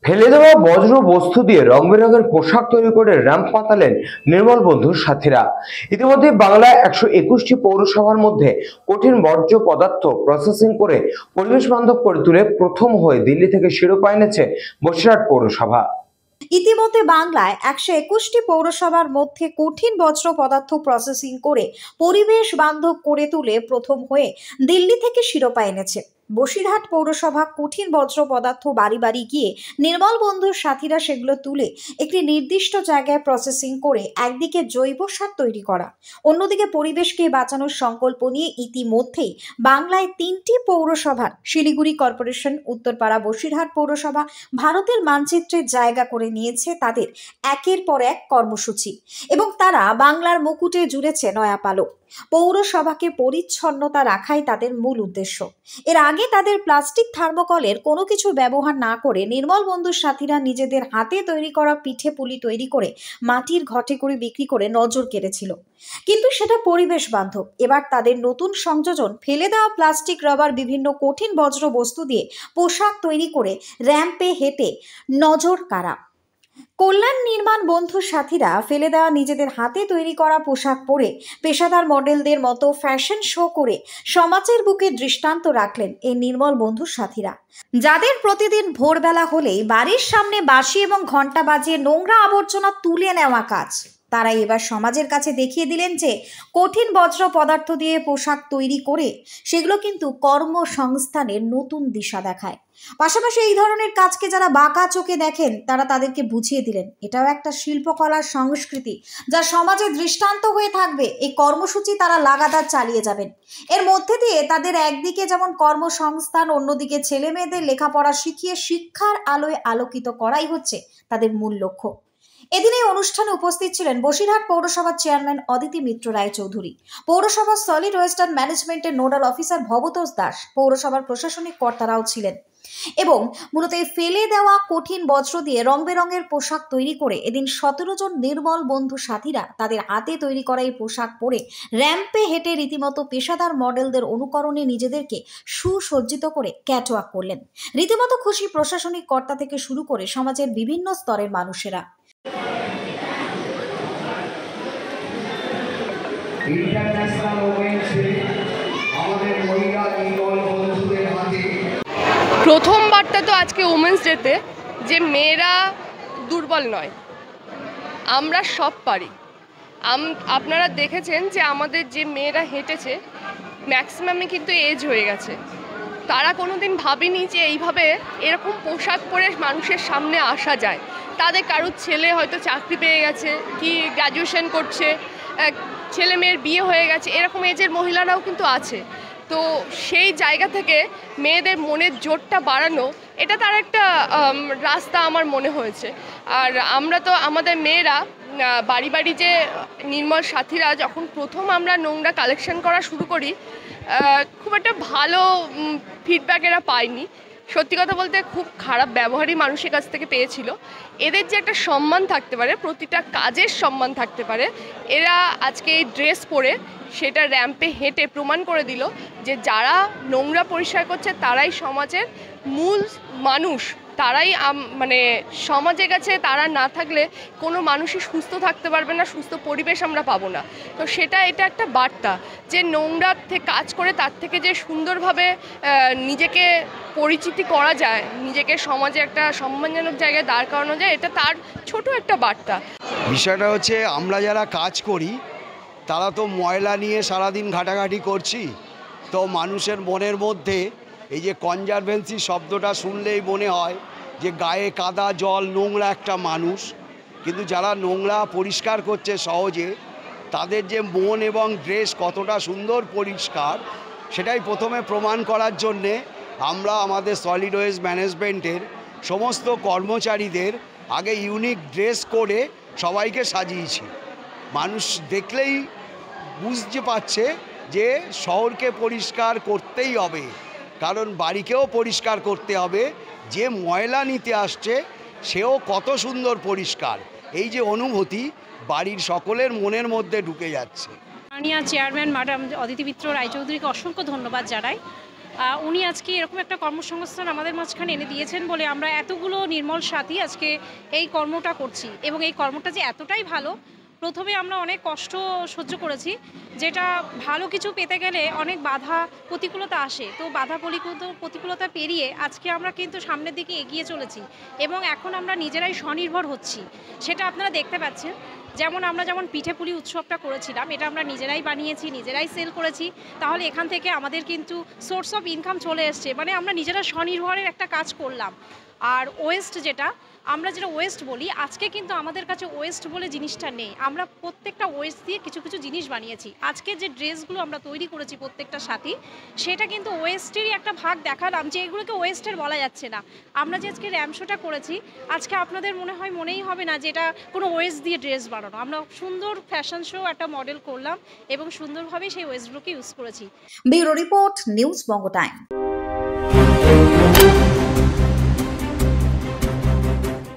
ফেলে দেওয়া বজ্র বস্তু দিয়ে রং বেরঙের পোশাক তৈরি করে র্যাম্প পাতালেন নির্মল বন্ধুর সাথীরা। ইতিমধ্যে বাংলায় 121টি পৌরসভার মধ্যে কঠিন বর্জ্য পদার্থ প্রসেসিং করে পরিবেশ বান্ধব করে তুলে প্রথম হয়ে দিল্লি থেকে শিরোপা এনেছে বসিরহাট পৌরসভা। ইতিমধ্যে বাংলায় 121টি পৌরসভার মধ্যে কঠিন বজ্র পদার্থ প্রসেসিং করে পরিবেশ বান্ধব করে তুলে প্রথম হয়ে দিল্লি থেকে শিরোপা এনেছে বসিরহাট পৌরসভা। কঠিন বজ্র পদার্থ বাড়ি বাড়ি গিয়ে নির্মল বন্ধুর সাথীরা সেগুলো তুলে একটি নির্দিষ্ট জায়গায় প্রসেসিং করে একদিকে জৈব সার তৈরি করা, অন্যদিকে পরিবেশকে বাঁচানোর সংকল্প নিয়ে ইতিমধ্যেই বাংলায় 3টি পৌরসভার শিলিগুড়ি কর্পোরেশন, উত্তরপাড়া, বসিরহাট পৌরসভা ভারতের মানচিত্রে জায়গা করে নিয়েছে তাদের একের পর এক কর্মসূচি এবং তারা বাংলার মুকুটে জুড়েছে নয়া পালক। পৌরসভাকে পরিচ্ছন্নতা রাখাই তাদের মূল উদ্দেশ্য। এর আগে তাদের প্লাস্টিক থার্মোকলের কোনো কিছু ব্যবহার না করে নির্মল বন্ধুর সাথীরা নিজেদের হাতে তৈরি করা পিঠে পুলি তৈরি করে মাটির ঘটে করে বিক্রি করে নজর কেড়েছিল, কিন্তু সেটা পরিবেশ বান্ধব। এবার তাদের নতুন সংযোজন ফেলে দেওয়া প্লাস্টিক, রাবার, বিভিন্ন কঠিন বজ্র বস্তু দিয়ে পোশাক তৈরি করে র্যাম্পে হেঁটে নজর কাড়া। কল্যাণ নির্মাণ বন্ধুর সাথীরা ফেলে দেওয়া নিজেদের হাতে তৈরি করা পোশাক পরে পেশাদার মডেলদের মতো ফ্যাশন শো করে সমাজের বুকে দৃষ্টান্ত রাখলেন এই নির্মল বন্ধুর সাথীরা, যাদের প্রতিদিন ভোরবেলা হলেই বাড়ির সামনে বাঁশি এবং ঘন্টা বাজিয়ে নোংরা আবর্জনা তুলে নেওয়া কাজ। তারা এবার সমাজের কাছে দেখিয়ে দিলেন যে কঠিন বজ্র পদার্থ দিয়ে পোশাক তৈরি করে সেগুলো কিন্তু কর্মসংস্থানের নতুন দিশা দেখায়। পাশাপাশি এই ধরনের কাজকে যারা বাঁকা চোখে দেখেন তারা তাদেরকে বুঝিয়ে দিলেন এটাও একটা শিল্পকলার সংস্কৃতি যা সমাজে দৃষ্টান্ত হয়ে থাকবে। এই কর্মসূচি তারা লাগাতার চালিয়ে যাবেন। এর মধ্যে দিয়ে তাদের একদিকে যেমন কর্মসংস্থান, অন্যদিকে ছেলে মেয়েদের লেখাপড়া শিখিয়ে শিক্ষার আলোয় আলোকিত করাই হচ্ছে তাদের মূল লক্ষ্য। এদিন এই অনুষ্ঠানে উপস্থিত ছিলেন বসিরহাট পৌরসভার চেয়ারম্যান অদিতি মিত্র রায়চৌধুরী, পৌরসভার সলিড ওয়েস্ট অ্যান্ড ম্যানেজমেন্টের নোডাল অফিসার ভবতোষ দাস, পৌরসভার প্রশাসনিক কর্তারাও ছিলেন এবং মূলত এই ফেলে দেওয়া কঠিন বজ্র দিয়ে রং বেরঙের পোশাক তৈরি করে এদিন 17 জন নির্মল বন্ধু সাথীরা তাদের হাতে তৈরি করা এই পোশাক পরে র্যাম্পে হেঁটে রীতিমতো পেশাদার মডেলদের অনুকরণে নিজেদেরকে সুসজ্জিত করে ক্যাটওয়াক করলেন। রীতিমতো খুশি প্রশাসনিক কর্তা থেকে শুরু করে সমাজের বিভিন্ন স্তরের মানুষেরা। প্রথম বার্তা তো আজকে উমেন্স ডেতে যে মেয়েরা দুর্বল নয়, আমরা সব পারি। আপনারা দেখেছেন যে আমাদের যে মেয়েরা হেঁটেছে ম্যাক্সিমামে কিন্তু এজ হয়ে গেছে। তারা কোনোদিন ভাবেনি যে এইভাবে এরকম পোশাক পরে মানুষের সামনে আসা যায়। তাদের কারোর ছেলে হয়তো চাকরি পেয়ে গেছে, কি গ্র্যাজুয়েশন করছে, ছেলে মেয়ের বিয়ে হয়ে গেছে, এরকম এজের মহিলারাও কিন্তু আছে। তো সেই জায়গা থেকে মেয়েদের মনের জোরটা বাড়ানো, এটা তার একটা রাস্তা আমার মনে হয়েছে। আর আমরা তো আমাদের মেয়েরা বাড়ি বাড়ি যে নির্মল সাথীরা যখন প্রথম আমরা নোংরা কালেকশন করা শুরু করি, খুব একটা ভালো ফিডব্যাক এরা পায়নি। সত্যি কথা বলতে খুব খারাপ ব্যবহারই মানুষের কাছ থেকে পেয়েছিল। এদের যে একটা সম্মান থাকতে পারে, প্রতিটা কাজের সম্মান থাকতে পারে, এরা আজকে এই ড্রেস পরে সেটা র্যাম্পে হেঁটে প্রমাণ করে দিল যে যারা নোংরা পরিষ্কার করছে তারাই সমাজের মূল মানুষ। তারাই মানে সমাজের কাছে তারা না থাকলে কোনো মানুষই সুস্থ থাকতে পারবে না, সুস্থ পরিবেশ আমরা পাবো না। তো এটা একটা বার্তা যে নোংরা থেকে কাজ করে তার থেকে যে সুন্দরভাবে নিজেকে পরিচিতি করা যায়, নিজেকে সমাজে একটা সম্মানজনক জায়গায় দাঁড় করানো যায়, এটা তার ছোট একটা বার্তা। বিষয়টা হচ্ছে আমরা যারা কাজ করি তারা তো ময়লা নিয়ে সারাদিন ঘাটাঘাটি করছি, তো মানুষের মনের মধ্যে এই যে কনজারভেন্সি শব্দটা শুনলেই মনে হয় যে গায়ে কাদা জল নোংরা একটা মানুষ। কিন্তু যারা নোংরা পরিষ্কার করছে সহজে, তাদের যে মন এবং ড্রেস কতটা সুন্দর পরিষ্কার, সেটাই প্রথমে প্রমাণ করার জন্যে আমরা আমাদের সলিড ওয়েস্ট ম্যানেজমেন্টের সমস্ত কর্মচারীদের আগে ইউনিক ড্রেস করে সবাইকে সাজিয়েছি। মানুষ দেখলেই বুঝতে পারছে যে শহরকে পরিষ্কার করতেই হবে, কারণ বাড়িকেও পরিষ্কার করতে হবে। যে ময়লা নিতে আসছে সেও কত সুন্দর পরিষ্কার, এই যে অনুভূতি বাড়ির সকলের মনের মধ্যে ঢুকে যাচ্ছে। মাননীয় চেয়ারম্যান ম্যাডাম অদিতি মিত্র রায়চৌধুরীকে অসংখ্য ধন্যবাদ জানাই। উনি আজকে এরকম একটা কর্মসংস্থান আমাদের মাঝখানে এনে দিয়েছেন বলে আমরা এতগুলো নির্মল সাথী আজকে এই কর্মটা করছি, এবং এই কর্মটা যে এতটাই ভালো, প্রথমে আমরা অনেক কষ্ট সহ্য করেছি, যেটা ভালো কিছু পেতে গেলে অনেক বাধা প্রতিকূলতা আসে, তো বাধা প্রতিকূলতা পেরিয়ে আজকে আমরা কিন্তু সামনের দিকে এগিয়ে চলেছি এবং এখন আমরা নিজেরাই স্বনির্ভর হচ্ছি, সেটা আপনারা দেখতে পাচ্ছেন। আমরা যেমন পিঠেপুলি উৎসবটা করেছিলাম, এটা আমরা নিজেরাই বানিয়েছি, নিজেরাই সেল করেছি, তাহলে এখান থেকে আমাদের কিন্তু সোর্স অফ ইনকাম চলে এসছে, আমরা নিজেরা স্বনির্ভরের একটা কাজ করলাম। আর ওয়েস্ট আমরা যেটা ওয়েস্ট বলি, আজকে কিন্তু আমাদের কাছে ওয়েস্ট বলে জিনিসটা নেই, আমরা প্রত্যেকটা ওয়েস্ট দিয়ে কিছু কিছু জিনিস বানিয়েছি। আজকে যে ড্রেসগুলো আমরা তৈরি করেছি প্রত্যেকটা সাথী, সেটা কিন্তু ওয়েস্টেরই একটা ভাগ দেখালাম, যে এগুলোকে ওয়েস্টের বলা যাচ্ছে না। আমরা যে আজকে র্যাম্প শোটা করেছি, আজকে আপনাদের মনেই হবে না যে এটা কোনো ওয়েস্ট দিয়ে ড্রেস বানানো, আমরা সুন্দর ফ্যাশন শো একটা মডেল করলাম এবং সুন্দরভাবে সেই ওয়েস্টগুলোকে ইউজ করেছি। ব্যুরো রিপোর্ট, নিউজ বঙ্গ টাইম।